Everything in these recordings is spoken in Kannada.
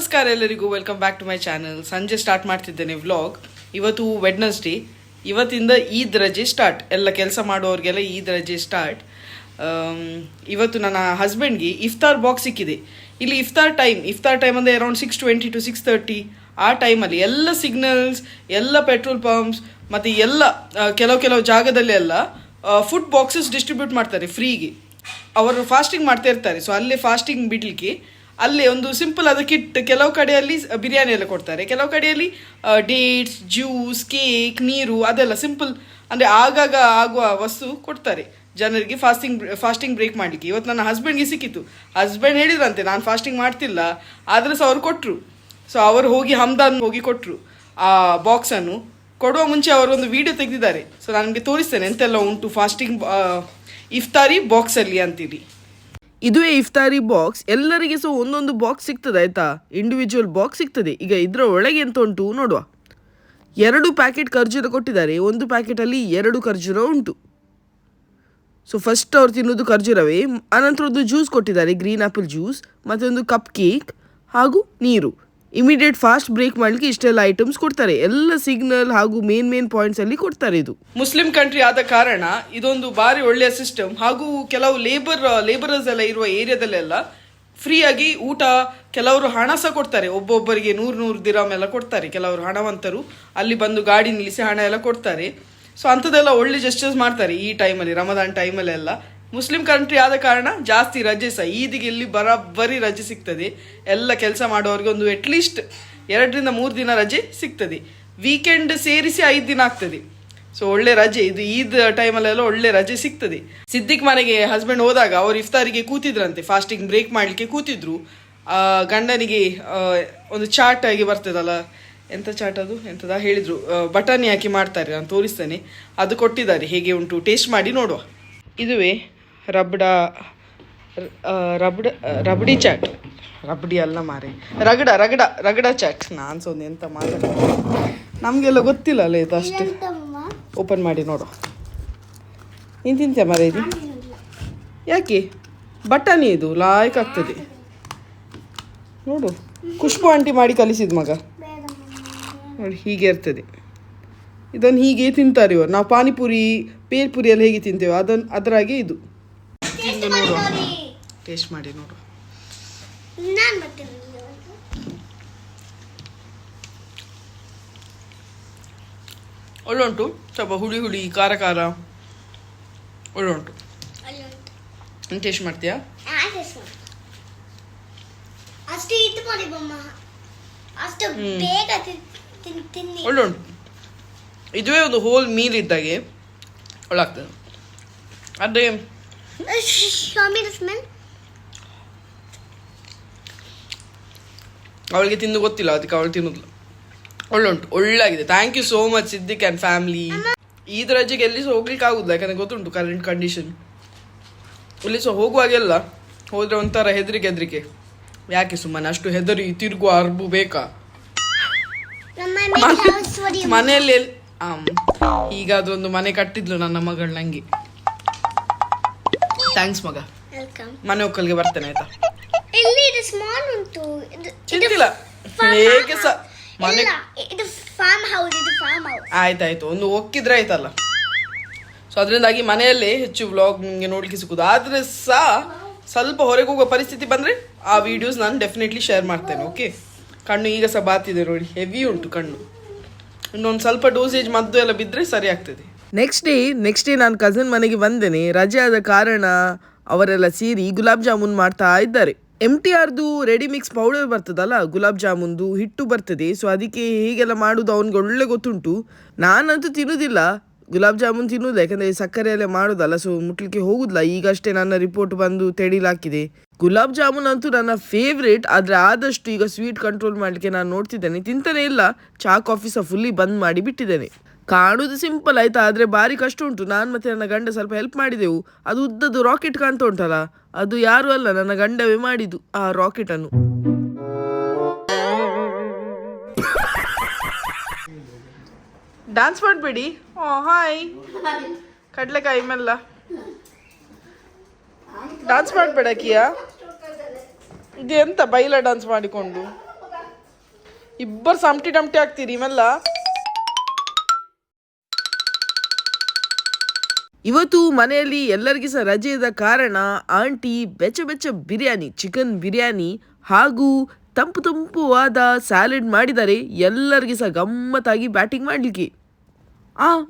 ನಮಸ್ಕಾರ ಎಲ್ಲರಿಗೂ, welcome back to my channel. ಸಂಜೆ ಸ್ಟಾರ್ಟ್ ಮಾಡ್ತಿದ್ದೇನೆ ವ್ಲಾಗ್. ಇವತ್ತು ವೆಡ್ನೆಸ್ಡೇ, ಇವತ್ತಿಂದ ಈದ್ ರಜೆ ಸ್ಟಾರ್ಟ್. ಎಲ್ಲ ಕೆಲಸ ಮಾಡೋರಿಗೆಲ್ಲ ಈದ್ ರಜೆ ಸ್ಟಾರ್ಟ್. ಇವತ್ತು ನನ್ನ ಹಸ್ಬೆಂಡ್ಗೆ ಇಫ್ತಾರ್ ಬಾಕ್ಸ್ ಸಿಕ್ಕಿದೆ. ಇಲ್ಲಿ ಇಫ್ತಾರ್ ಟೈಮ್ ಅಂದರೆ ಅರೌಂಡ್ 6:20 to 6:30 ಆ ಟೈಮಲ್ಲಿ ಎಲ್ಲ ಸಿಗ್ನಲ್ಸ್, ಎಲ್ಲ ಪೆಟ್ರೋಲ್ ಪಂಪ್ಸ್ ಮತ್ತು ಎಲ್ಲ ಕೆಲವು ಜಾಗದಲ್ಲಿ ಎಲ್ಲ ಫುಡ್ ಬಾಕ್ಸಸ್ ಡಿಸ್ಟ್ರಿಬ್ಯೂಟ್ ಮಾಡ್ತಾರೆ ಫ್ರೀಗೆ. ಅವರು ಫಾಸ್ಟಿಂಗ್ ಮಾಡ್ತಾ ಇರ್ತಾರೆ, ಸೊ ಅಲ್ಲೇ ಫಾಸ್ಟಿಂಗ್ ಬಿಡಲಿಕ್ಕೆ ಅಲ್ಲೇ ಒಂದು ಸಿಂಪಲ್ ಆದ ಕಿಟ್. ಕೆಲವು ಕಡೆಯಲ್ಲಿ ಬಿರಿಯಾನಿ ಎಲ್ಲ ಕೊಡ್ತಾರೆ, ಕೆಲವು ಕಡೆಯಲ್ಲಿ ಡೇಟ್ಸ್, ಜ್ಯೂಸ್, ಕೇಕ್, ನೀರು, ಅದೆಲ್ಲ ಸಿಂಪಲ್ ಅಂದರೆ ಆಗಾಗ ಆಗುವ ವಸ್ತು ಕೊಡ್ತಾರೆ ಜನರಿಗೆ ಫಾಸ್ಟಿಂಗ್ ಬ್ರೇಕ್ ಮಾಡಲಿಕ್ಕೆ. ಇವತ್ತು ನನ್ನ ಹಸ್ಬೆಂಡ್ಗೆ ಸಿಕ್ಕಿತ್ತು. ಹಸ್ಬೆಂಡ್ ಹೇಳಿದ್ರಂತೆ ನಾನು ಫಾಸ್ಟಿಂಗ್ ಮಾಡ್ತಿಲ್ಲ, ಆದರೆ ಸಹ ಅವ್ರು ಕೊಟ್ಟರು. ಸೊ ಅವರು ಹೋಗಿ ಹಮ್ದಾನ್ ಹೋಗಿ ಕೊಟ್ಟರು ಆ ಬಾಕ್ಸನ್ನು. ಕೊಡುವ ಮುಂಚೆ ಅವರೊಂದು ವಿಡಿಯೋ ತೆಗೆದಿದ್ದಾರೆ. ಸೊ ನಾನು ನಿಮಗೆ ತೋರಿಸ್ತೇನೆ ಎಂತೆಲ್ಲ ಉಂಟು ಫಾಸ್ಟಿಂಗ್ ಇಫ್ತಾರಿ ಬಾಕ್ಸಲ್ಲಿ ಅಂತೀರಿ. ಇದುವೇ ಇಫ್ತಾರಿ ಬಾಕ್ಸ್. ಎಲ್ಲರಿಗೆ ಸಹ ಒಂದೊಂದು ಬಾಕ್ಸ್ ಸಿಗ್ತದೆ ಆಯಿತಾ, ಇಂಡಿವಿಜುವಲ್ ಬಾಕ್ಸ್ ಸಿಗ್ತದೆ. ಈಗ ಇದರ ಒಳಗೆ ಎಂತ ಉಂಟು ನೋಡುವ. 2 ಪ್ಯಾಕೆಟ್ ಖರ್ಜೂರ ಕೊಟ್ಟಿದ್ದಾರೆ, ಒಂದು ಪ್ಯಾಕೆಟಲ್ಲಿ 2 ಖರ್ಜೂರ ಉಂಟು. ಸೊ ಫಸ್ಟ್ ಅವ್ರು ತಿನ್ನೋದು ಖರ್ಜೂರವೇ. ಆನಂತರ ಒಂದು ಜ್ಯೂಸ್ ಕೊಟ್ಟಿದ್ದಾರೆ, ಗ್ರೀನ್ ಆ್ಯಪಲ್ ಜ್ಯೂಸ್, ಮತ್ತೊಂದು ಕಪ್ ಕೇಕ್ ಹಾಗೂ ನೀರು. ಇಮಿಡಿಯೇಟ್ ಫಾಸ್ಟ್ ಬ್ರೇಕ್ ಮಾಡಲಿಕ್ಕೆ ಇಷ್ಟೆಲ್ಲ ಐಟಮ್ಸ್ ಕೊಡ್ತಾರೆ. ಎಲ್ಲ ಸಿಗ್ನಲ್ ಹಾಗೂ ಮೇನ್ ಪಾಯಿಂಟ್ಸಲ್ಲಿ ಕೊಡ್ತಾರೆ. ಇದು ಮುಸ್ಲಿಂ ಕಂಟ್ರಿ ಆದ ಕಾರಣ ಇದೊಂದು ಭಾರಿ ಒಳ್ಳೆಯ ಸಿಸ್ಟಮ್. ಹಾಗೂ ಕೆಲವು ಲೇಬರರ್ಸ್ ಎಲ್ಲ ಇರುವ ಏರಿಯಾದಲ್ಲೆಲ್ಲ ಫ್ರೀಯಾಗಿ ಊಟ, ಕೆಲವರು ಹಣ ಸಹ ಕೊಡ್ತಾರೆ. ಒಬ್ಬೊಬ್ಬರಿಗೆ 100 ದಿರಾಮ್ ಎಲ್ಲ ಕೊಡ್ತಾರೆ. ಕೆಲವರು ಹಣವಂತರು ಅಲ್ಲಿ ಬಂದು ಗಾಡಿ ನಿಲ್ಲಿಸಿ ಹಣ ಎಲ್ಲ ಕೊಡ್ತಾರೆ. ಸೊ ಅಂಥದ್ದೆಲ್ಲ ಒಳ್ಳೆ ಜೆಸ್ಚರ್ಸ್ ಮಾಡ್ತಾರೆ ಈ ಟೈಮಲ್ಲಿ, ರಮದಾನ್ ಟೈಮಲ್ಲೆಲ್ಲ. ಮುಸ್ಲಿಂ ಕಂಟ್ರಿ ಆದ ಕಾರಣ ಜಾಸ್ತಿ ರಜೆ ಸಹ ಈದಿಗೆ ಇಲ್ಲಿ ಬರೀ ರಜೆ ಸಿಗ್ತದೆ. ಎಲ್ಲ ಕೆಲಸ ಮಾಡೋರಿಗೆ ಒಂದು ಅಟ್ಲೀಸ್ಟ್ 2-3 ದಿನ ರಜೆ ಸಿಗ್ತದೆ. ವೀಕೆಂಡ್ ಸೇರಿಸಿ 5 ದಿನ ಆಗ್ತದೆ. ಸೊ ಒಳ್ಳೆ ರಜೆ ಇದು. ಈದ್ ಟೈಮಲ್ಲೆಲ್ಲ ಒಳ್ಳೆ ರಜೆ ಸಿಗ್ತದೆ. ಸಿದ್ದಿಕ್ ಮನೆಗೆ ಹಸ್ಬೆಂಡ್ ಹೋದಾಗ ಅವರು ಇಫ್ತಾರಿಗೆ ಕೂತಿದ್ರಂತೆ, ಫಾಸ್ಟಿಂಗ್ ಬ್ರೇಕ್ ಮಾಡಲಿಕ್ಕೆ ಕೂತಿದ್ರು. ಗಂಡನಿಗೆ ಒಂದು ಚಾಟ್ ಆಗಿ ಬರ್ತದಲ್ಲ, ಎಂಥ ಚಾಟ್ ಅದು ಎಂಥದ ಹೇಳಿದರು, ಬಟಾಣಿ ಹಾಕಿ ಮಾಡ್ತಾರೆ, ನಾನು ತೋರಿಸ್ತೇನೆ. ಅದು ಕೊಟ್ಟಿದ್ದಾರೆ, ಹೇಗೆ ಉಂಟು ಟೇಸ್ಟ್ ಮಾಡಿ ನೋಡುವ. ಇದುವೇ ರಬಡಿ ಚಾಟ್. ರಬಡಿ ಅಲ್ಲ ಮಾರೆ, ರಗಡ ಚಾಟ್. ನಾನು ಸೊಂದು ಎಂತ ಮಾತಾಡ, ನಮಗೆಲ್ಲ ಗೊತ್ತಿಲ್ಲ ಅಲ್ಲ ಇದು ಅಷ್ಟು. ಓಪನ್ ಮಾಡಿ ನೋಡು. ನೀನು ತಿಂತೆ ಮಾರೆ ಇದು? ಯಾಕೆ? ಬಟಾಣಿ ಇದು ಲಾಯ್ಕ್ ಆಗ್ತದೆ ನೋಡು. ಖುಷ್ಬು ಆಂಟಿ ಮಾಡಿ ಕಲಿಸಿದ ಮಗ ನೋಡಿ, ಹೀಗೆ ಇರ್ತದೆ. ಇದನ್ನು ಹೀಗೆ ತಿಂತಾರೆ ಇವರು. ನಾವು ಪಾನಿಪುರಿ, ಪೇಲ್ಪುರಿ ಎಲ್ಲ ಹೇಗೆ ತಿಂತೇವೆ ಅದರಾಗೆ ಇದು. ತಿಂದು ನೋಡುವ, ಟೇಸ್ಟ್ ಮಾಡಿ ನೋಡುವ. ಒಳ್ಳೆ ಉಂಟು, ಸ್ವಲ್ಪ ಹುಳಿ ಖಾರ ಒಳ್ಳೆ ಉಂಟು. ನೀನು ಟೇಸ್ಟ್ ಮಾಡ್ತೀಯಾ? ಒಳ್ಳೆ ಉಂಟು. ಇದುವೇ ಒಂದು ಹೋಲ್ ಮೀಲ್ ಇದ್ದಾಗೆ ಒಳ್ಳೆ ಆಗ್ತದೆ. ಅದೇ ಅವಳಿಗೆ ತಿಂದು ಗೊತ್ತಿಲ್ಲ, ಅದಕ್ಕೆ ಅವಳು ತಿನ್ನೋದಿಲ್ಲ. ಒಳ್ಳೆ ಉಂಟು, ಒಳ್ಳೆ ಆಗಿದೆ. Thank you so much Siddiq and family. Eid ರಜೆಗೆ ಎಲ್ಲಿ ಸಹ ಹೋಗ್ಲಿಕ್ಕೆ ಆಗುದಿಲ್ಲ, ಯಾಕಂದರೆ ಗೊತ್ತುಂಟು ಕರೆಂಟ್ ಕಂಡೀಷನ್. ಇಲ್ಲಿ ಸಹ ಹೋಗುವಾಗೆಲ್ಲ ಹೋದರೆ ಒಂಥರ ಹೆದರಿಕೆ. ಯಾಕೆ ಸುಮ್ಮನೆ ಅಷ್ಟು ಹೆದರಿ ತಿರುಗುವ ಅರ್ಬು ಬೇಕಾ ಮನೆಯಲ್ಲಿ? ಈಗಾದ್ರೂ ಒಂದು ಮನೆ ಕಟ್ಟಿದ್ಲು ನನ್ನ ಮಗಳು ನಂಗೆ. ಥ್ಯಾಂಕ್ಸ್ ಮಗ. ಮನೆ ಒಕ್ಕಲ್ಗೆ ಬರ್ತೇನೆ ಆಯ್ತಾ? ಚಿಂತಿಲ್ಲ, ಹೇಗೆ ಸಹ ಮನೆ ಆಯ್ತಾಯ್ತು, ಒಂದು ಒಕ್ಕಿದ್ರೆ ಆಯ್ತಲ್ಲ. ಸೊ ಅದರಿಂದಾಗಿ ಮನೆಯಲ್ಲೇ ಹೆಚ್ಚು ವ್ಲಾಗ್ ನಿಮಗೆ ನೋಡ್ಲಿಕ್ಕೆ ಸಿಕ್ಕುದು. ಆದರೆ ಸಹ ಸ್ವಲ್ಪ ಹೊರಗೆ ಹೋಗೋ ಪರಿಸ್ಥಿತಿ ಬಂದರೆ ಆ ವಿಡಿಯೋಸ್ ನಾನು ಡೆಫಿನೆಟ್ಲಿ ಶೇರ್ ಮಾಡ್ತೇನೆ. ಓಕೆ. ಕಣ್ಣು ಈಗ ಸಹ ಬಾತಿದೆ ನೋಡಿ, ಹೆವಿ ಉಂಟು ಕಣ್ಣು. ಇನ್ನೊಂದು ಸ್ವಲ್ಪ ಡೋಸೇಜ್ ಮದ್ದು ಎಲ್ಲ ಬಿದ್ದರೆ ಸರಿ ಆಗ್ತದೆ. ನೆಕ್ಸ್ಟ್ ಡೇ ನಾನು ಕಸಿನ್ ಮನೆಗೆ ಬಂದೇನೆ. ರಜೆ ಆದ ಕಾರಣ ಅವರೆಲ್ಲ ಸೇರಿ ಗುಲಾಬ್ ಜಾಮೂನ್ ಮಾಡ್ತಾ ಇದ್ದಾರೆ. MTRದು ರೆಡಿ ಮಿಕ್ಸ್ ಪೌಡರ್ ಬರ್ತದಲ್ಲ, ಗುಲಾಬ್ ಜಾಮೂನ್ದು ಹಿಟ್ಟು ಬರ್ತದೆ. ಸೊ ಅದಕ್ಕೆ ಹೇಗೆಲ್ಲ ಮಾಡೋದು ಅವನಿಗೆ ಒಳ್ಳೆ ಗೊತ್ತುಂಟು. ನಾನಂತೂ ತಿನ್ನೋದಿಲ್ಲ ಗುಲಾಬ್ ಜಾಮೂನ್, ತಿನ್ನೋದಿಲ್ಲ, ಯಾಕಂದರೆ ಸಕ್ಕರೆಯಲ್ಲೇ ಮಾಡೋದಲ್ಲ. ಸೊ ಮುಟ್ಲಿಕ್ಕೆ ಹೋಗುದಿಲ್ಲ. ಈಗಷ್ಟೇ ನನ್ನ ರಿಪೋರ್ಟ್ ಬಂದು ತೆಡಿಲಾಕಿದೆ. ಗುಲಾಬ್ ಜಾಮೂನ್ ಅಂತೂ ನನ್ನ ಫೇವ್ರೇಟ್. ಆದರೆ ಆದಷ್ಟು ಈಗ ಸ್ವೀಟ್ ಕಂಟ್ರೋಲ್ ಮಾಡಲಿಕ್ಕೆ ನಾನು ನೋಡ್ತಿದ್ದೇನೆ. ತಿಂತಾನೆ ಇಲ್ಲ. ಚಹಾ ಕಾಫಿ ಸಹ ಫುಲ್ಲಿ ಬಂದ್ ಮಾಡಿ ಬಿಟ್ಟಿದ್ದೇನೆ. ಕಾಣುವುದು ಸಿಂಪಲ್ ಆಯ್ತಾ, ಆದರೆ ಭಾರಿ ಕಷ್ಟ ಉಂಟು. ನಾನು ಮತ್ತು ನನ್ನ ಗಂಡ ಸ್ವಲ್ಪ ಹೆಲ್ಪ್ ಮಾಡಿದೆವು. ಅದು ಉದ್ದದ್ದು ರಾಕೆಟ್ ಕಾಣ್ತಾ ಉಂಟಲ್ಲ, ಅದು ಯಾರು ಅಲ್ಲ, ನನ್ನ ಗಂಡವೇ ಮಾಡಿದ್ದು ಆ ರಾಕೆಟನ್ನು. ಡ್ಯಾನ್ಸ್ ಮಾಡಬೇಡಿ. ಹಾಯ್ ಕಡಲೆಕಾಯಿ ಮೆಲ್ಲ ಡ್ಯಾನ್ಸ್ ಮಾಡಬೇಡ ಕಿಯಾ. ಇದು ಎಂತ ಬೈಲ ಡ್ಯಾನ್ಸ್ ಮಾಡಿಕೊಂಡು ಇಬ್ಬರು ಸಮಟಿ ಟಮಟಿ ಆಗ್ತೀರಿ ಇವೆಲ್ಲ. ಇವತ್ತು ಮನೆಯಲ್ಲಿ ಎಲ್ಲರಿಗೂ ಸಹ ರಜೆ ಇದ್ದ ಕಾರಣ ಆಂಟಿ ಬೆಚ್ಚ ಬೆಚ್ಚ ಬಿರಿಯಾನಿ, ಚಿಕನ್ ಬಿರಿಯಾನಿ ಹಾಗೂ ತಂಪು ತಂಪುವಾದ ಸ್ಯಾಲೆಡ್ ಮಾಡಿದ್ದಾರೆ. ಎಲ್ಲರಿಗೂ ಸಹ ಗಮ್ಮತ್ತಾಗಿ ಬ್ಯಾಟಿಂಗ್ ಮಾಡಲಿಕ್ಕೆ.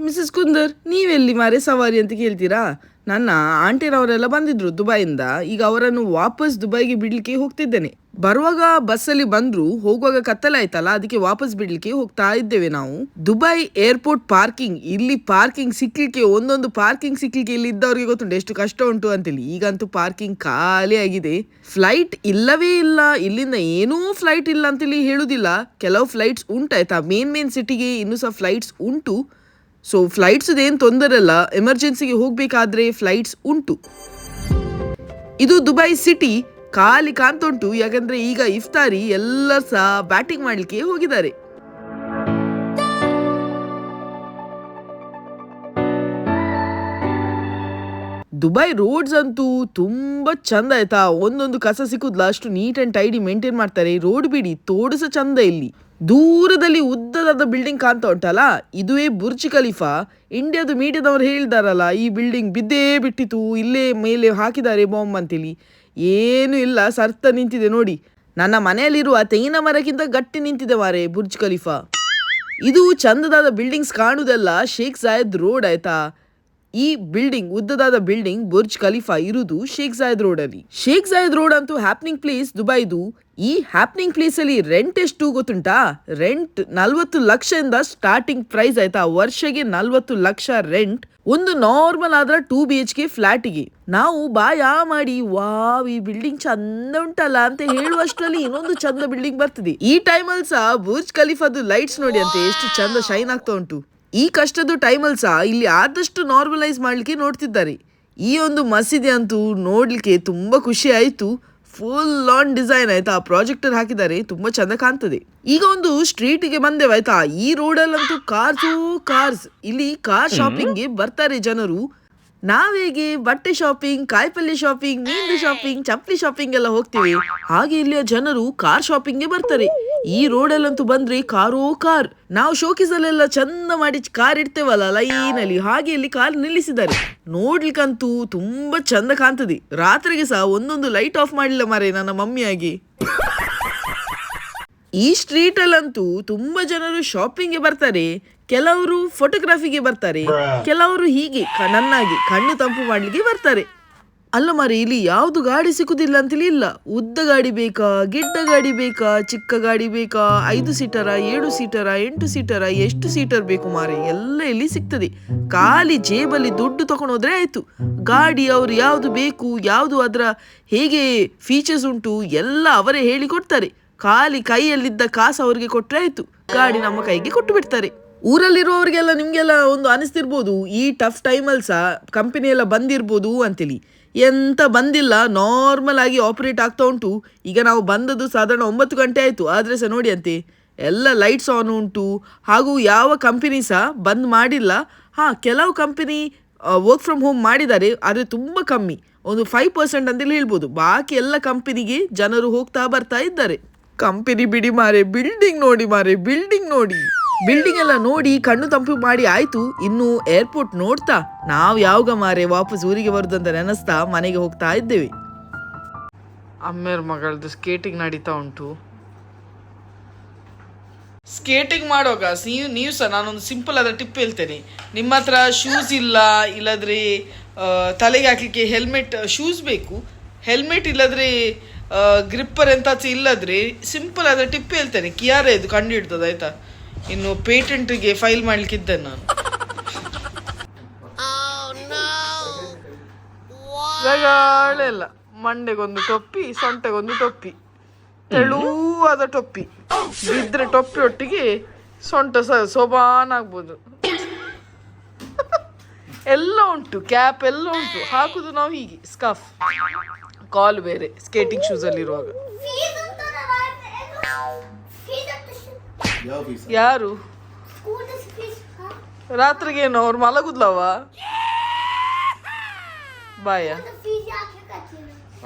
ಮಿಸಸ್ ಕುಂದರ್, ನೀವೆಲ್ಲಿ ಮಾರೆ ಸವಾರಿ ಅಂತ ಕೇಳ್ತೀರಾ? ನನ್ನ ಆಂಟಿನವರೆಲ್ಲ ಬಂದಿದ್ರು ದುಬೈಯಿಂದ. ಈಗ ಅವರನ್ನು ವಾಪಸ್ ದುಬೈಗೆ ಬಿಡ್ಲಿಕ್ಕೆ ಹೋಗ್ತಿದ್ದೇನೆ. ಬರುವಾಗ ಬಸ್ಸಲ್ಲಿ ಬಂದ್ರು, ಹೋಗುವಾಗ ಕತ್ತಲಾಯ್ತಲ್ಲ, ಅದಕ್ಕೆ ವಾಪಸ್ ಬಿಡ್ಲಿಕ್ಕೆ ಹೋಗ್ತಾ ಇದ್ದೇವೆ ನಾವು. ದುಬೈ ಏರ್ಪೋರ್ಟ್ ಪಾರ್ಕಿಂಗ್, ಇಲ್ಲಿ ಪಾರ್ಕಿಂಗ್ ಸಿಕ್ಲಿಕ್ಕೆ, ಒಂದೊಂದು ಪಾರ್ಕಿಂಗ್ ಸಿಕ್ಲಿಕ್ಕೆ ಇಲ್ಲಿ ಇದ್ದವ್ರಿಗೆ ಗೊತ್ತುಂಟು ಎಷ್ಟು ಕಷ್ಟ ಉಂಟು ಅಂತೇಳಿ. ಈಗಂತೂ ಪಾರ್ಕಿಂಗ್ ಖಾಲಿ ಆಗಿದೆ. ಫ್ಲೈಟ್ ಇಲ್ಲವೇ ಇಲ್ಲ, ಇಲ್ಲಿಂದ ಏನೂ ಫ್ಲೈಟ್ ಇಲ್ಲ ಅಂತೇಳಿ ಹೇಳುದಿಲ್ಲ. ಕೆಲವು ಫ್ಲೈಟ್ಸ್ ಉಂಟಾಯ್ತಾ, ಮೇನ್ ಸಿಟಿಗೆ ಇನ್ನೂ ಸಹ ಫ್ಲೈಟ್ಸ್ ಉಂಟು. ಸೊ ಫ್ಲೈಟ್ಸ್ ಏನು ತೊಂದರೆ ಇಲ್ಲ, ಎಮರ್ಜೆನ್ಸಿಗೆ ಹೋಗಬೇಕಾದ್ರೆ ಫ್ಲೈಟ್ಸ್ ಉಂಟು. ಇದು ದುಬೈ ಸಿಟಿ ಖಾಲಿ ಕಾಣ್ತುಂಟು, ಯಾಕಂದ್ರೆ ಈಗ ಇಫ್ತಾರಿ ಎಲ್ಲರೂ ಸಹ ಬ್ಯಾಟಿಂಗ್ ಮಾಡ್ಲಿಕ್ಕೆ ಹೋಗಿದ್ದಾರೆ. ದುಬೈ ರೋಡ್ಸ್ ಅಂತೂ ತುಂಬಾ ಚಂದ ಆಯ್ತಾ. ಒಂದೊಂದು ಕಸ ಸಿಕ್ಕುದಿಲ್ಲ, ಅಷ್ಟು ನೀಟ್ ಅಂಡ್ ಟೈಡಿ ಮೇಂಟೈನ್ ಮಾಡ್ತಾರೆ. ರೋಡ್ ಬಿಡಿ, ತೋಡು ಸಹ ಚಂದ. ಇಲ್ಲಿ ದೂರದಲ್ಲಿ ಉದ್ದದಾದ ಬಿಲ್ಡಿಂಗ್ ಕಾಣ್ತಾ ಉಂಟಲ್ಲ, ಇದುವೇ ಬುರ್ಜ್ ಖಲೀಫಾ. ಇಂಡಿಯಾದ ಮೀಡಿಯಾದವರು ಹೇಳಿದಾರಲ್ಲ, ಈ ಬಿಲ್ಡಿಂಗ್ ಬಿದ್ದೇ ಬಿಟ್ಟಿತು, ಇಲ್ಲೇ ಮೇಲೆ ಹಾಕಿದ್ದಾರೆ ಬಾಂಬ್ ಅಂತೇಳಿ. ಏನು ಇಲ್ಲ, ಸರ್ತ ನಿಂತಿದೆ ನೋಡಿ. ನನ್ನ ಮನೆಯಲ್ಲಿರುವ ತೆಂಗಿನ ಮರಕ್ಕಿಂತ ಗಟ್ಟಿ ನಿಂತಿದೆ ಮಾರೆ ಬುರ್ಜ್ ಖಲೀಫಾ. ಇದು ಚಂದದಾದ ಬಿಲ್ಡಿಂಗ್ಸ್ ಕಾಣುವುದೆಲ್ಲ ಶೇಖ್ ಜಾಯದ್ ರೋಡ್ ಆಯ್ತಾ. ಈ ಬಿಲ್ಡಿಂಗ್, ಉದ್ದದಾದ ಬಿಲ್ಡಿಂಗ್ ಬುರ್ಜ್ ಖಲೀಫಾ ಇರುವುದು ಶೇಖ್ ಜಾಯದ್ ರೋಡ್ ಅಲ್ಲಿ. ಶೇಖ್ ಜಾಯದ್ ರೋಡ್ ಅಂತೂ ಹ್ಯಾಪ್ನಿಂಗ್ ಪ್ಲೇಸ್ ದುಬೈದು. ಈ ಹ್ಯಾಪ್ನಿಂಗ್ ಪ್ಲೇಸ್ ಅಲ್ಲಿ ರೆಂಟ್ ಎಷ್ಟು ಗೊತ್ತುಂಟಾ? ರೆಂಟ್ 40 ಲಕ್ಷದಿಂದ ಸ್ಟಾರ್ಟಿಂಗ್ ಪ್ರೈಸ್ ಆಯ್ತಾ. ವರ್ಷಗೆ 40 ಲಕ್ಷ ರೆಂಟ್. ಒಂದು ನಾರ್ಮಲ್ ಆದ್ರ 2 BHK ಫ್ಲಾಟಿಗೆ. ನಾವು ಬಾಯ ಮಾಡಿ ವಾವ್ ಈ ಬಿಲ್ಡಿಂಗ್ ಚಂದ ಉಂಟಲ್ಲ ಅಂತ ಹೇಳುವಷ್ಟರಲ್ಲಿ ಇನ್ನೊಂದು ಚಂದ ಬಿಲ್ಡಿಂಗ್ ಬರ್ತದೆ. ಈ ಟೈಮಲ್ಲಿ ಸಹ ಬುರ್ಜ್ ಖಲೀಫಾದು ಲೈಟ್ಸ್ ನೋಡಿ ಅಂತ ಎಷ್ಟು ಚಂದ ಶೈನ್ ಆಗ್ತಾ ಉಂಟು. ಈ ಕಷ್ಟದ ಟೈಮಲ್ಲಿ ಸಹ ಇಲ್ಲಿ ಆದಷ್ಟು ನಾರ್ಮಲೈಸ್ ಮಾಡ್ಲಿಕ್ಕೆ ನೋಡ್ತಿದ್ದಾರೆ. ಈ ಒಂದು ಮಸೀದಿ ಅಂತೂ ನೋಡ್ಲಿಕ್ಕೆ ತುಂಬಾ ಖುಷಿ ಆಯ್ತು. ಫುಲ್ ಆನ್ ಡಿಸೈನ್ ಆಯ್ತಾ, ಪ್ರಾಜೆಕ್ಟರ್ ಹಾಕಿದ್ದಾರೆ, ತುಂಬಾ ಚಂದ ಕಾಣ್ತದೆ. ಈಗ ಒಂದು ಸ್ಟ್ರೀಟ್ಗೆ ಬಂದೇವೆ ಆಯ್ತಾ. ಈ ರೋಡಲ್ಲಂತೂ ಕಾರ್ಸ್. ಇಲ್ಲಿ ಕಾರ್ ಶಾಪಿಂಗ್ಗೆ ಬರ್ತಾರೆ ಜನರು. ನಾವೇಗೆ ಬಟ್ಟೆ ಶಾಪಿಂಗ್, ಕಾಯಿಪಲ್ಯ ಶಾಪಿಂಗ್, ಮೀನು ಶಾಪಿಂಗ್, ಚಪ್ಪಲಿ ಶಾಪಿಂಗ್ ಎಲ್ಲ ಹೋಗ್ತೀವಿ, ಹಾಗೆ ಇಲ್ಲಿಯ ಜನರು ಕಾರ್ ಶಾಪಿಂಗ್ಗೆ ಬರ್ತಾರೆ. ಈ ರೋಡಲ್ಲಂತೂ ಬಂದ್ರೆ ಕಾರ್. ನಾವು ಶೋಕೀಸಲ್ಲೆಲ್ಲ ಚಂದ ಮಾಡಿ ಕಾರ್ ಇಡ್ತೇವಲ್ಲ ಲೈನಲ್ಲಿ, ಹಾಗೆ ಇಲ್ಲಿ ಕಾರ್ ನಿಲ್ಲಿಸಿದ್ದಾರೆ. ನೋಡ್ಲಿಕ್ಕಂತೂ ತುಂಬಾ ಚಂದ ಕಾಣ್ತದೆ. ರಾತ್ರಿಗೆ ಸಹ ಒಂದೊಂದು ಲೈಟ್ ಆಫ್ ಮಾಡಿಲ್ಲ ಮಾರೆ ನನ್ನ ಮಮ್ಮಿಯಾಗಿ. ಈ ಸ್ಟ್ರೀಟ್ ಅಲ್ಲಂತೂ ತುಂಬಾ ಜನರು ಶಾಪಿಂಗ್ಗೆ ಬರ್ತಾರೆ, ಕೆಲವರು ಫೋಟೋಗ್ರಫಿಗೆ ಬರ್ತಾರೆ, ಕೆಲವರು ಹೀಗೆ ನನ್ನಾಗಿ ಕಣ್ಣು ತಂಪು ಮಾಡ್ಲಿಕ್ಕೆ ಬರ್ತಾರೆ. ಅಲ್ಲ ಮಾರೆ, ಇಲ್ಲಿ ಯಾವ್ದು ಗಾಡಿ ಸಿಕ್ಕುದಿಲ್ಲ ಅಂತೇಳಿ ಇಲ್ಲ. ಉದ್ದ ಗಾಡಿ ಬೇಕಾ, ಗಿಡ್ಡ ಗಾಡಿ ಬೇಕಾ, ಚಿಕ್ಕ ಗಾಡಿ ಬೇಕಾ, 5 ಸೀಟರ, 7 ಸೀಟರ, 8 ಸೀಟರ, ಎಷ್ಟು ಸೀಟರ್ ಬೇಕು ಮಾರೆ, ಎಲ್ಲ ಇಲ್ಲಿ ಸಿಗ್ತದೆ. ಖಾಲಿ ಜೇಬಲ್ಲಿ ದುಡ್ಡು ತಗೊಂಡೋದ್ರೆ ಆಯ್ತು. ಗಾಡಿ ಅವ್ರು ಯಾವ್ದು ಬೇಕು, ಯಾವ್ದು ಅದರ ಹೇಗೆ ಫೀಚರ್ಸ್ ಉಂಟು ಎಲ್ಲ ಅವರೇ ಹೇಳಿ ಕೊಡ್ತಾರೆ. ಖಾಲಿ ಕೈಯಲ್ಲಿದ್ದ ಕಾಸು ಅವ್ರಿಗೆ ಕೊಟ್ಟರೆ ಆಯ್ತು, ಗಾಡಿ ನಮ್ಮ ಕೈಗೆ ಕೊಟ್ಟು ಬಿಡ್ತಾರೆ. ಊರಲ್ಲಿರುವವರಿಗೆಲ್ಲ ನಿಮಗೆಲ್ಲ ಒಂದು ಅನಿಸ್ತಿರ್ಬೋದು, ಈ ಟಫ್ ಟೈಮಲ್ಲಿ ಸಹ ಕಂಪನಿ ಎಲ್ಲ ಬಂದಿರ್ಬೋದು ಅಂತೇಳಿ. ಎಂತ ಬಂದಿಲ್ಲ, ನಾರ್ಮಲ್ ಆಗಿ ಆಪರೇಟ್ ಆಗ್ತಾ ಉಂಟು. ಈಗ ನಾವು ಬಂದದ್ದು ಸಾಧಾರಣ 9 ಗಂಟೆ ಆಯಿತು, ಆದರೆ ಸಹ ನೋಡಿ ಅಂತೆ ಎಲ್ಲ ಲೈಟ್ಸ್ ಆನ್ ಉಂಟು. ಹಾಗೂ ಯಾವ ಕಂಪನಿ ಸಹ ಬಂದ್ ಮಾಡಿಲ್ಲ. ಕೆಲವು ಕಂಪನಿ ವರ್ಕ್ ಫ್ರಮ್ ಹೋಮ್ ಮಾಡಿದ್ದಾರೆ, ಆದರೆ ತುಂಬ ಕಮ್ಮಿ, ಒಂದು 5% ಅಂತೇಳಿ ಹೇಳ್ಬೋದು. ಬಾಕಿ ಎಲ್ಲ ಕಂಪನಿಗೆ ಜನರು ಹೋಗ್ತಾ ಬರ್ತಾ ಇದ್ದಾರೆ. ಕಂಪನಿ ಬಿಡಿ ಮಾರೆ, ಬಿಲ್ಡಿಂಗ್ ನೋಡಿ ಮಾರೆ, ಬಿಲ್ಡಿಂಗ್ ಎಲ್ಲ ನೋಡಿ ಕಣ್ಣು ತಂಪು ಮಾಡಿ ಆಯ್ತು. ಇನ್ನು ಏರ್ಪೋರ್ಟ್ ನೋಡ್ತಾ ನಾವು ಯಾವಾಗ ಮಾರೆ ವಾಪಸ್ ಊರಿಗೆ ಬರುದಂತ ನೆನೆಸ್ತಾ ಮನೆಗೆ ಹೋಗ್ತಾ ಇದ್ದೇವೆ. ಅಮ್ಮೇರ್ ಮಗಳದ್ದು ಸ್ಕೇಟಿಂಗ್ ನಡೀತಾ ಉಂಟು. ಸ್ಕೇಟಿಂಗ್ ಮಾಡುವಾಗ ನೀವು ಸಹ ನಾನೊಂದು ಸಿಂಪಲ್ ಆದ ಟಿಪ್ ಹೇಳ್ತೇನೆ. ನಿಮ್ಮ ಹತ್ರ ಶೂಸ್ ಇಲ್ಲ, ಇಲ್ಲದ್ರೆ ತಲೆಗೆ ಹಾಕ್ಲಿಕ್ಕೆ ಹೆಲ್ಮೆಟ್, ಶೂಸ್ ಬೇಕು, ಹೆಲ್ಮೆಟ್ ಇಲ್ಲದ್ರೆ ಗ್ರಿಪ್ಪರ್ ಎಂತಾಚೆ ಇಲ್ಲದ್ರೆ ಸಿಂಪಲ್ ಆದ ಟಿಪ್ ಹೇಳ್ತೇನೆ. ಕಿಯಾರೇ ಇದು ಕಂಡು ಹಿಡ್ತದೆ ಆಯ್ತಾ. ಇನ್ನು ಪೇಟೆಂಟ್ಗೆ ಫೈಲ್ ಮಾಡ್ಲಿಕ್ಕೆ ಇದ್ದೇನೆ ನಾನು. ಜಗಾಳೆಲ್ಲ ಮಂಡೆಗೊಂದು ಟೊಪ್ಪಿ, ಸೊಂಟೆಗೊಂದು ಟೊಪ್ಪಿ, ತೆಳುವಾದ ಟೊಪ್ಪಿ. ಬಿದ್ರೆ ಟೊಪ್ಪಿ ಒಟ್ಟಿಗೆ ಸೊಂಟ ಸೋಬಾನ್ ಆಗ್ಬೋದು. ಎಲ್ಲ ಉಂಟು, ಕ್ಯಾಪ್ ಎಲ್ಲ ಉಂಟು. ಹಾಕುದು ನಾವು ಹೀಗೆ ಸ್ಕಾಫ್, ಕಾಲು ಬೇರೆ ಸ್ಕೇಟಿಂಗ್ ಶೂಸ್ ಅಲ್ಲಿ ಇರುವಾಗ. ಯಾರು ರಾತ್ರಿಗೆ ಏನು ಅವ್ರು ಮಲಗುದ್ಲವ ಬಾಯ,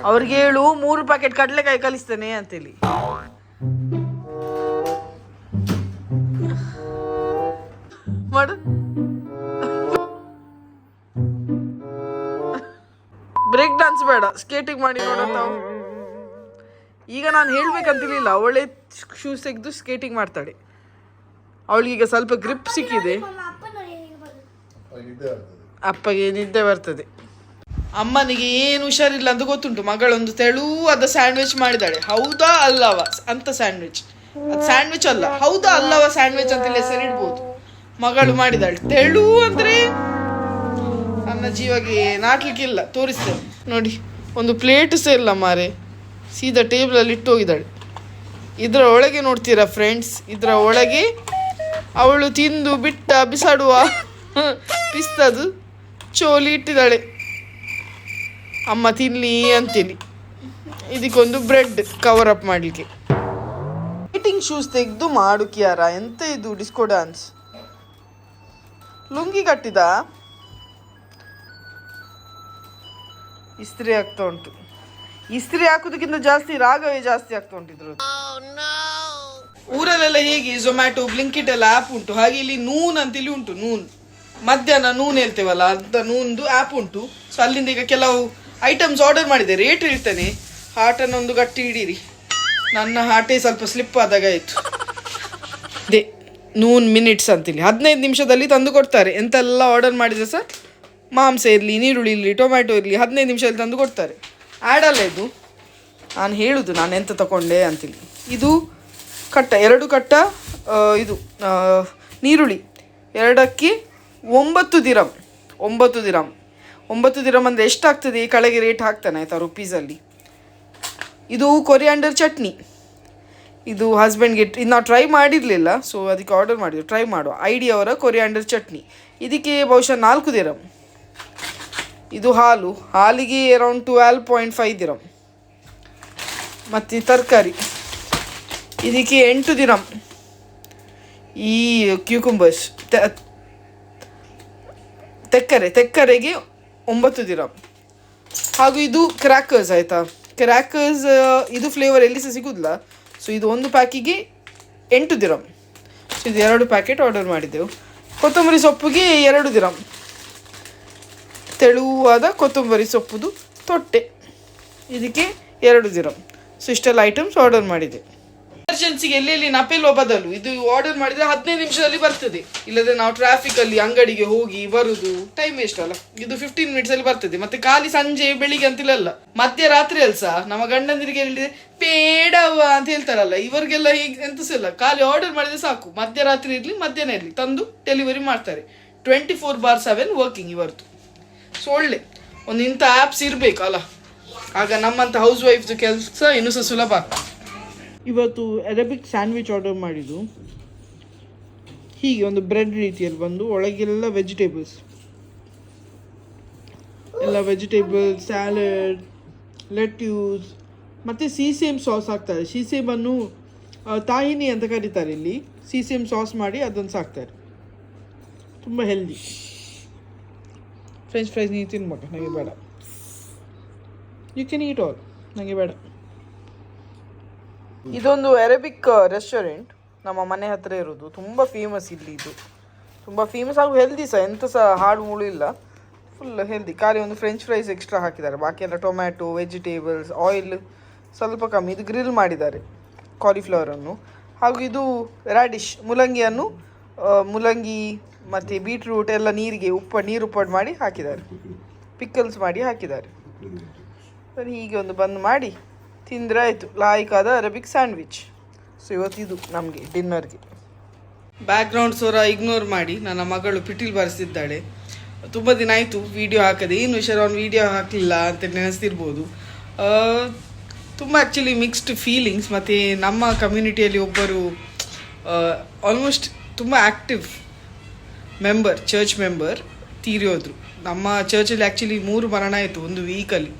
ಅವ್ರಿಗೆ ಹೇಳು 3 ಪ್ಯಾಕೆಟ್ ಕಡಲೆಕಾಯಿ ಕಲಿಸ್ತೇನೆ ಅಂತೇಳಿ. ಮಾಡು. ಬ್ರೇಕ್ ಡಾನ್ಸ್ ಬೇಡ, ಸ್ಕೇಟಿಂಗ್ ಮಾಡಿ ನೋಡತ್ತಾವು. ಈಗ ನಾನು ಹೇಳ್ಬೇಕಂತಿರ್ಲಿಲ್ಲ, ಅವಳೇ ಶೂಸ್ ತೆಗೆದು ಸ್ಕೇಟಿಂಗ್ ಮಾಡ್ತಾಳೆ. ಅವಳಿಗೀಗ ಸ್ವಲ್ಪ ಗ್ರಿಪ್ ಸಿಕ್ಕಿದೆ. ಅಪ್ಪಗೆ ನಿದ್ದೆ ಬರ್ತದೆ. ಅಮ್ಮನಿಗೆ ಏನು ಹುಷಾರಿಲ್ಲ ಅಂತ ಗೊತ್ತುಂಟು. ಮಗಳೊಂದು ತೆಳುವಾದ ಸ್ಯಾಂಡ್ವಿಚ್ ಮಾಡಿದಾಳೆ. ಹೌದಾ ಅಲ್ಲವ ಅಂತ ಸ್ಯಾಂಡ್ವಿಚ್, ಅದು ಸ್ಯಾಂಡ್ವಿಚ್ ಅಲ್ಲ, ಹೌದಾ ಅಲ್ಲವ ಸ್ಯಾಂಡ್ವಿಚ್ ಅಂತ ಹೆಸರಿಡ್ಬೋದು. ಮಗಳು ಮಾಡಿದಾಳೆ. ತೆಳು ಅಂದ್ರೆ ನನ್ನ ಜೀವಗೆ ನಾಟ್ಲಿಕ್ಕಿಲ್ಲ. ತೋರಿಸ್ತೇನೆ ನೋಡಿ. ಒಂದು ಪ್ಲೇಟ್ ಸಹ ಇಲ್ಲ ಮಾರೆ, ಸೀದಾ ಟೇಬಲಲ್ಲಿ ಇಟ್ಟು ಹೋಗಿದ್ದಾಳೆ. ಇದರ ಒಳಗೆ ನೋಡ್ತೀರಾ ಫ್ರೆಂಡ್ಸ್, ಇದರ ಒಳಗೆ ಅವಳು ತಿಂದು ಬಿಟ್ಟ ಬಿಸಾಡುವ ಪಿಸ್ತದು ಚೋಲಿ ಇಟ್ಟಿದ್ದಾಳೆ. ಅಮ್ಮ ತಿನ್ಲಿ ಅಂತೇಳಿ. ಇದಕ್ಕೊಂದು ಬ್ರೆಡ್ ಕವರ್ ಅಪ್ ಮಾಡಲಿಕ್ಕೆ. ಸ್ಕೇಟಿಂಗ್ ಶೂಸ್ ತೆಗೆದು ಮಾಡು ಕ್ಯಾರ. ಎಂತ ಇದು ಡಿಸ್ಕೋ ಡ್ಯಾನ್ಸ್? ಲುಂಗಿ ಕಟ್ಟಿದ ಇಸ್ತ್ರಿ ಆಗ್ತಾ ಉಂಟು. ಇಸ್ತ್ರಿ ಹಾಕೋದಕ್ಕಿಂತ ಜಾಸ್ತಿ ರಾಗವೇ ಜಾಸ್ತಿ ಆಗ್ತಾ ಉಂಟಿದ್ರು. ಊರಲ್ಲೆಲ್ಲ ಹೇಗೆ ಝೊಮ್ಯಾಟೊ ಬ್ಲಿಂಕಿಟ್ ಎಲ್ಲ ಆ್ಯಪ್ ಉಂಟು, ಹಾಗೆ ಇಲ್ಲಿ ನೂನ್ ಅಂತೇಳಿ ಉಂಟು. ನೂನ್ ಮಧ್ಯಾಹ್ನ ನೂನ್ ಹೇಳ್ತೇವಲ್ಲ, ಅಂತ ನೂನ್ದು ಆ್ಯಪ್ ಉಂಟು. ಸೊ ಅಲ್ಲಿಂದ ಈಗ ಕೆಲವು ಐಟಮ್ಸ್ ಆರ್ಡರ್ ಮಾಡಿದೆ. ರೇಟ್ ಇರ್ತೇನೆ, ಹಾರ್ಟನ್ನು ಒಂದು ಗಟ್ಟಿ ಹಿಡೀರಿ. ನನ್ನ ಹಾರ್ಟೇ ಸ್ವಲ್ಪ ಸ್ಲಿಪ್ ಆದಾಗ ಆಯಿತು. ದೇ ನೂನ್ ಮಿನಿಟ್ಸ್ ಅಂತೇಳಿ 15 ನಿಮಿಷದಲ್ಲಿ ತಂದು ಕೊಡ್ತಾರೆ. ಎಂತೆಲ್ಲ ಆರ್ಡರ್ ಮಾಡಿದರೆ ಸಹ ಮಾಂಸ ಇರಲಿ, ನೀರುಳ್ಳಿ ಇರಲಿ, ಟೊಮ್ಯಾಟೊ ಇರಲಿ 15 ನಿಮಿಷದಲ್ಲಿ ತಂದು ಕೊಡ್ತಾರೆ. ಆ್ಯಡಲ್ಲ ಇದು. ನಾನು ಹೇಳುದು ನಾನು ಎಂತ ತಗೊಂಡೆ ಅಂತೇಳಿ. ಇದು ಕಟ್ಟ 2 ಕಟ್ಟ ಇದು ನೀರುಳ್ಳಿ, 2ಕ್ಕೆ 9 ದಿರಮ್. 9 ದಿರಮ್ 9 ದಿರಮ್ ಅಂದರೆ ಎಷ್ಟಾಗ್ತದೆ ಕೆಳಗೆ ರೇಟ್ ಹಾಕ್ತಾನೆ ಆಯಿತಾ ರುಪೀಸಲ್ಲಿ. ಇದು ಕೊರಿಯಾಂಡರ್ ಚಟ್ನಿ. ಇದು ಹಸ್ಬೆಂಡ್ಗೆ ಇದು ನಾವು ಟ್ರೈ ಮಾಡಿರಲಿಲ್ಲ, ಸೊ ಅದಕ್ಕೆ ಆರ್ಡರ್ ಮಾಡಿದ್ವಿ. ಟ್ರೈ ಮಾಡುವ ಐಡಿಯವರ ಕೊರಿಯಾಂಡರ್ ಚಟ್ನಿ. ಇದಕ್ಕೆ ಬಹುಶಃ 4 ದಿರಮ್. ಇದು ಹಾಲಿಗೆ ಅರೌಂಡ್ 12.5 ದಿರಮ್. ಮತ್ತು ತರಕಾರಿ ಇದಕ್ಕೆ 8 ದಿರಮ್. ಈ ಕ್ಯೂಕುಂಬರ್ಸ್ ತೆಕ್ಕರೆಗೆ 9 ದಿರಮ್. ಹಾಗೂ ಇದು ಕ್ರ್ಯಾಕರ್ಸ್ ಆಯಿತಾ. ಕ್ರ್ಯಾಕರ್ಸ್ ಇದು ಫ್ಲೇವರ್ ಎಲ್ಲಿ ಸಹ ಸಿಗೋದಿಲ್ಲ. ಸೊ ಇದು ಒಂದು ಪ್ಯಾಕಿಗೆ 8 ದಿರಮ್. ಸೊ ಇದು 2 ಪ್ಯಾಕೆಟ್ ಆರ್ಡರ್ ಮಾಡಿದ್ದೆವು. ಕೊತ್ತಂಬರಿ ಸೊಪ್ಪಿಗೆ 2 ದಿರಮ್. ತೆಳುವಾದ ಕೊತ್ತಂಬರಿ ಸೊಪ್ಪುದು ತೊಟ್ಟೆ, ಇದಕ್ಕೆ 2 ದಿರಮ್. ಸೊ ಇಷ್ಟೆಲ್ಲ ಐಟಮ್ಸ್ ಆರ್ಡರ್ ಮಾಡಿದೆ. ಎಮರ್ಜೆನ್ಸಿಗೆ ಎಲ್ಲೆಲ್ಲಿ ನಪೆಲ್ವ ಬದಲು ಇದು ಆರ್ಡರ್ ಮಾಡಿದರೆ 15 ನಿಮಿಷದಲ್ಲಿ ಬರ್ತದೆ. ಇಲ್ಲದೆ ನಾವು ಟ್ರಾಫಿಕಲ್ಲಿ ಅಂಗಡಿಗೆ ಹೋಗಿ ಬರುದು ಟೈಮ್ ವೇಸ್ಟ್ ಅಲ್ಲ. ಇದು 15 ಮಿನಿಟ್ಸಲ್ಲಿ ಬರ್ತದೆ. ಮತ್ತೆ ಖಾಲಿ ಸಂಜೆ ಬೆಳಿಗ್ಗೆ ಅಂತಿಲ್ಲ, ಮಧ್ಯರಾತ್ರಿ ಅಲ್ಸ ನಮ್ಮ ಗಂಡಂದಿರಿಗೆ ಹೇಳಿದ್ರೆ ಬೇಡವ ಅಂತ ಹೇಳ್ತಾರಲ್ಲ, ಇವರಿಗೆಲ್ಲ ಹೀಗೆ ಎಂತ ಇಲ್ಲ. ಖಾಲಿ ಆರ್ಡರ್ ಮಾಡಿದ್ರೆ ಸಾಕು, ಮಧ್ಯರಾತ್ರಿ ಇರಲಿ ಮಧ್ಯಾಹ್ನ ಇರಲಿ ತಂದು ಡೆಲಿವರಿ ಮಾಡ್ತಾರೆ. 24/7 ವರ್ಕಿಂಗ್ ಇವತ್ತು. ಸೊ ಒಳ್ಳೆ ಒಂದು ಇಂಥ ಆ್ಯಪ್ಸ್ ಇರಬೇಕು ಅಲ್ಲ, ಆಗ ನಮ್ಮಂಥ ಹೌಸ್ ವೈಫ್ದು ಕೆಲಸ ಇನ್ನೂ ಸಹ ಸುಲಭ ಆಗ್ತದೆ. ಇವತ್ತು ಅರೇಬಿಕ್ ಸ್ಯಾಂಡ್ವಿಚ್ ಆರ್ಡರ್ ಮಾಡಿದ್ದು. ಹೀಗೆ ಒಂದು ಬ್ರೆಡ್ ರೀತಿಯಲ್ಲಿ ಬಂದು ಒಳಗೆಲ್ಲ ವೆಜಿಟೇಬಲ್ಸ್, ಸ್ಯಾಲಡ್, ಲೆಟ್ಯೂಸ್ ಮತ್ತು ಸೀಸೇಮ್ ಸಾಸ್ ಹಾಕ್ತಾರೆ. ಸೀಸೇಮನ್ನು ತಾಹಿನಿ ಅಂತ ಕರೀತಾರೆ ಇಲ್ಲಿ. ಸೀಸೇಮ್ ಸಾಸ್ ಮಾಡಿ ಅದನ್ನು ಸಾಕ್ತಾರೆ. ತುಂಬ ಹೆಲ್ದಿ. ಫ್ರೆಂಚ್ ಫ್ರೈಸ್ ನೀವು ತಿನ್ಬೇಕು, ನನಗೆ ಬೇಡ. ಯು ಕ್ಯಾನ್ ಈಟ್ ಆಲ್, ನನಗೆ ಬೇಡ. ಇದೊಂದು ಅರೇಬಿಕ್ ರೆಸ್ಟೋರೆಂಟ್ ನಮ್ಮ ಮನೆ ಹತ್ತಿರ ಇರೋದು. ತುಂಬ ಫೇಮಸ್ ಇಲ್ಲಿ. ಇದು ತುಂಬ ಫೇಮಸ್ ಹಾಗೂ ಹೆಲ್ದಿ ಸಹ, ಎಂತ ಸಹ ಹಾಡು ಮುಳು ಇಲ್ಲ, ಫುಲ್ ಹೆಲ್ದಿ. ಖಾಲಿ ಒಂದು ಫ್ರೆಂಚ್ ಫ್ರೈಸ್ ಎಕ್ಸ್ಟ್ರಾ ಹಾಕಿದ್ದಾರೆ, ಬಾಕಿ ಎಲ್ಲ ಟೊಮ್ಯಾಟೊ, ವೆಜಿಟೇಬಲ್ಸ್, ಆಯಿಲ್ ಸ್ವಲ್ಪ ಕಮ್ಮಿ. ಇದು ಗ್ರಿಲ್ ಮಾಡಿದ್ದಾರೆ ಕಾಲಿಫ್ಲವರನ್ನು. ಹಾಗೂ ಇದು ರ್ಯಾಡಿಶ್ ಮುಲಂಗಿಯನ್ನು ಮುಲಂಗಿ ಮತ್ತು ಬೀಟ್ರೂಟ್ ಎಲ್ಲ ನೀರು ಉಪ್ಪಟ್ಟು ಮಾಡಿ ಹಾಕಿದ್ದಾರೆ. ಪಿಕ್ಕಲ್ಸ್ ಮಾಡಿ ಹಾಕಿದ್ದಾರೆ. ಸರಿ, ಹೀಗೆ ಒಂದು ಬಂದ್ ಮಾಡಿ ತಿಂದರೆ ಆಯಿತು. ಲಾಯ್ಕಾದ ಅರೇಬಿಕ್ ಸ್ಯಾಂಡ್ವಿಚ್. ಸೊ ಇವತ್ತಿದು ನಮಗೆ ಡಿನ್ನರ್ಗೆ. ಬ್ಯಾಕ್ಗ್ರೌಂಡ್ ಸ್ವರ ಇಗ್ನೋರ್ ಮಾಡಿ, ನನ್ನ ಮಗಳು ಪಿಟೀಲ್ ಬಾರಿಸ್ತಿದ್ದಾಳೆ. ತುಂಬ ದಿನ ಆಯಿತು ವೀಡಿಯೋ ಹಾಕದೆ. ಏನು ವಿಷಯ ಅವ್ನು ವೀಡಿಯೋ ಹಾಕಲಿಲ್ಲ ಅಂತ ನೆನೆಸ್ತಿರ್ಬೋದು. ತುಂಬ ಆ್ಯಕ್ಚುಲಿ ಮಿಕ್ಸ್ಡ್ ಫೀಲಿಂಗ್ಸ್. ಮತ್ತು ನಮ್ಮ ಕಮ್ಯುನಿಟಿಯಲ್ಲಿ ಒಬ್ಬರು ಆಲ್ಮೋಸ್ಟ್ ತುಂಬ ಆ್ಯಕ್ಟಿವ್ ಮೆಂಬರ್, ಚರ್ಚ್ ಮೆಂಬರ್ ತೀರಿ ಹೋದರು. ನಮ್ಮ ಚರ್ಚಲ್ಲಿ ಆ್ಯಕ್ಚುಲಿ 3 ಮರಣ ಆಯಿತು ಒಂದು ವೀಕಲ್ಲಿ.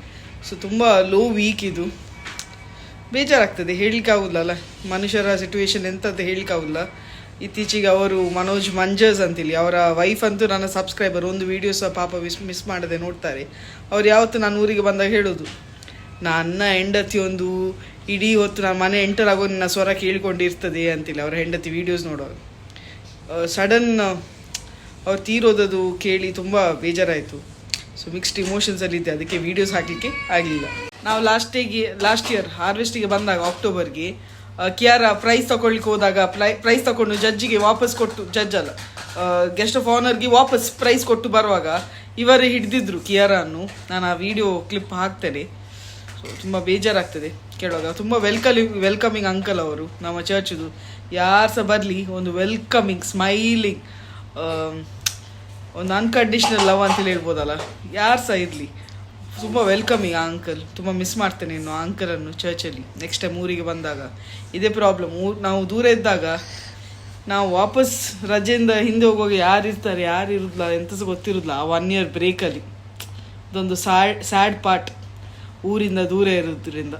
ಸೊ ತುಂಬ ಲೋ ವೀಕ್ ಇದು. ಬೇಜಾರಾಗ್ತದೆ, ಹೇಳಿಕ್ಕಾಗೋಲ್ಲ ಮನುಷ್ಯರ ಸಿಟುವೇಶನ್ ಎಂತಂತ ಹೇಳಿಕ್ಕಾಗೋಲ್ಲ. ಇತ್ತೀಚೆಗೆ ಅವರು ಮನೋಜ್ ಮಂಜರ್ಸ್ ಅಂತೇಳಿ, ಅವರ ವೈಫ್ ಅಂತೂ ನನ್ನ ಸಬ್ಸ್ಕ್ರೈಬರ್, ಒಂದು ವೀಡಿಯೋಸ್ ಪಾಪ ಮಿಸ್ ಮಾಡದೆ ನೋಡ್ತಾರೆ. ಅವ್ರು ಯಾವತ್ತು ನಾನು ಊರಿಗೆ ಬಂದಾಗ ಹೇಳೋದು, ನನ್ನ ಹೆಂಡತಿ ಒಂದು ಇಡೀ ಹೊತ್ತು ನಾನು ಮನೆ ಎಂಟರ್ ಆಗೋ ನನ್ನ ಸ್ವರ ಕೇಳಿಕೊಂಡಿರ್ತದೆ ಅಂತೇಳಿ. ಅವರ ಹೆಂಡತಿ ವೀಡಿಯೋಸ್ ನೋಡೋರು. ಸಡನ್ ಅವ್ರು ತೀರೋದದು ಕೇಳಿ ತುಂಬ ಬೇಜಾರಾಯಿತು. ಸೊ ಮಿಕ್ಸ್ಡ್ ಇಮೋಷನ್ಸಲ್ಲಿದ್ದೆ, ಅದಕ್ಕೆ ವೀಡಿಯೋಸ್ ಹಾಕಲಿಕ್ಕೆ ಆಗಲಿಲ್ಲ. ನಾವು ಲಾಸ್ಟ್ ಇಯರ್ ಹಾರ್ವೆಸ್ಟಿಗೆ ಬಂದಾಗ ಅಕ್ಟೋಬರ್ಗೆ ಕಿಯಾರ ಪ್ರೈಸ್ ತಗೊಳ್ಳಿಕ್ಕೆ ಹೋದಾಗ ಪ್ರೈಸ್ ತಗೊಂಡು ಜಡ್ಜಿಗೆ ವಾಪಸ್ ಕೊಟ್ಟು, ಜಡ್ಜ್ ಅಲ್ಲ ಗೆಸ್ಟ್ ಆಫ್ ಆನರ್ಗೆ ವಾಪಸ್ ಪ್ರೈಸ್ ಕೊಟ್ಟು ಬರುವಾಗ ಇವರೇ ಹಿಡಿದಿದ್ರು ಕಿಯಾರನ್ನು. ನಾನು ಆ ವಿಡಿಯೋ ಕ್ಲಿಪ್ ಹಾಕ್ತೇನೆ. ಸೊ ತುಂಬ ಬೇಜಾರಾಗ್ತದೆ ಕೇಳುವಾಗ. ತುಂಬ ವೆಲ್ಕಮಿಂಗ್ ಅಂಕಲ್ ಅವರು ನಮ್ಮ ಚರ್ಚ್ದು. ಯಾರು ಸಹ ಬರಲಿ ಒಂದು ವೆಲ್ಕಮಿಂಗ್ ಸ್ಮೈಲಿಂಗ್, ಒಂದು ಅನ್ಕಂಡೀಷ್ನಲ್ ಲವ್ ಅಂತೇಳಿ ಹೇಳ್ಬೋದಲ್ಲ, ಯಾರು ಸಹ ಇರಲಿ ತುಂಬ ವೆಲ್ಕಮಿಂಗ್ ಆ ಅಂಕಲ್. ತುಂಬ ಮಿಸ್ ಮಾಡ್ತೇನೆ ಇನ್ನು ಆ ಅಂಕಲನ್ನು ಚರ್ಚಲ್ಲಿ. ನೆಕ್ಸ್ಟ್ ಟೈಮ್ ಊರಿಗೆ ಬಂದಾಗ ಇದೇ ಪ್ರಾಬ್ಲಮ್. ನಾವು ದೂರ ಇದ್ದಾಗ ನಾವು ವಾಪಸ್ ರಜೆಯಿಂದ ಹಿಂದೆ ಹೋಗುವಾಗ ಯಾರು ಇರ್ತಾರೆ ಯಾರು ಇರೋದಿಲ್ಲ ಎಂತ ಸಹ ಗೊತ್ತಿರೋದಿಲ್ಲ. ಆ 1 year ಬ್ರೇಕಲ್ಲಿ ಇದೊಂದು ಸ್ಯಾಡ್ ಪಾರ್ಟ್, ಊರಿಂದ ದೂರ ಇರೋದ್ರಿಂದ.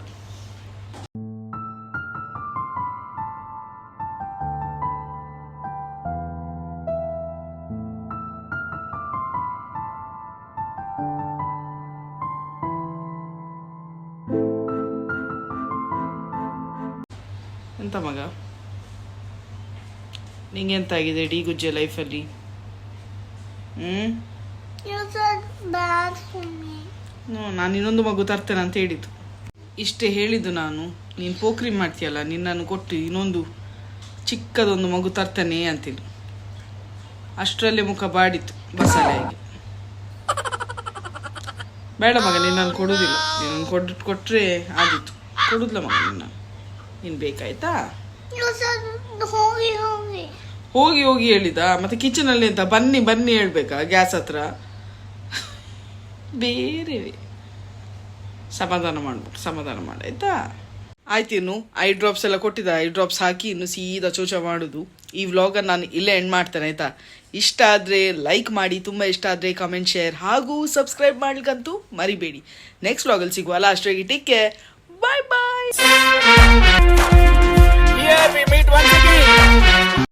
ಎಂತ ಮಗ ನಿಂಗೆಂತಾಗಿದೆ ಡಿ ಗುಜ್ಜೆ ಲೈಫಲ್ಲಿ? ನಾನು ಇನ್ನೊಂದು ಮಗು ತರ್ತೇನೆ ಅಂತ ಹೇಳಿದ್ದು. ಇಷ್ಟೇ ಹೇಳಿದ್ದು ನಾನು. ನೀನು ಪೋಖ್ರಿ ಮಾಡ್ತೀಯಲ್ಲ, ನಿನ್ನನ್ನು ಕೊಟ್ಟು ಇನ್ನೊಂದು ಚಿಕ್ಕದೊಂದು ಮಗು ತರ್ತೇನೆ ಅಂತೇಳಿ. ಅಷ್ಟರಲ್ಲೇ ಮುಖ ಬಾಡಿತ್ತು ಬಸಳೆಯಾಗಿ. ಬೇಡ ಮಗ, ನಿನ್ನನ್ನು ಕೊಡೋದಿಲ್ಲ. ನಿನ್ನನ್ನು ಕೊಟ್ಟರೆ ಆದಿತ್ತು. ಕೊಡೋದಿಲ್ಲ ಮಗ ನಿನ್ನ. ನೀನು ಬೇಕಾಯ್ತಾ? ಹೋಗಿ ಹೋಗಿ ಹೇಳಿದ. ಮತ್ತೆ ಕಿಚನಲ್ಲಿ ಅಂತ ಬನ್ನಿ ಹೇಳ್ಬೇಕಾ ಗ್ಯಾಸ್ ಹತ್ರ? ಬೇರೆ ಸಮಾಧಾನ ಮಾಡಾಯ್ತಾ? ಆಯ್ತು. ಇನ್ನು ಐ ಡ್ರಾಪ್ಸ್ ಎಲ್ಲ ಕೊಟ್ಟಿದ್ದ, ಐ ಡ್ರಾಪ್ಸ್ ಹಾಕಿ ಇನ್ನು ಸೀದಾ ಚೋಚ ಮಾಡೋದು. ಈ ವ್ಲಾಗನ್ನು ನಾನು ಇಲ್ಲೇ ಎಂಡ್ ಮಾಡ್ತೇನೆ ಆಯ್ತಾ? ಇಷ್ಟ ಆದರೆ ಲೈಕ್ ಮಾಡಿ, ತುಂಬ ಇಷ್ಟ ಆದರೆ ಕಮೆಂಟ್, ಶೇರ್ ಹಾಗೂ ಸಬ್ಸ್ಕ್ರೈಬ್ ಮಾಡ್ಲಿಕ್ಕಂತೂ ಮರಿಬೇಡಿ. ನೆಕ್ಸ್ಟ್ ವ್ಲಾಗಲ್ಲಿ ಸಿಗುವಲ್ಲ, ಅಷ್ಟೊಳಗೆ take care, bye bye. Here we meet once again.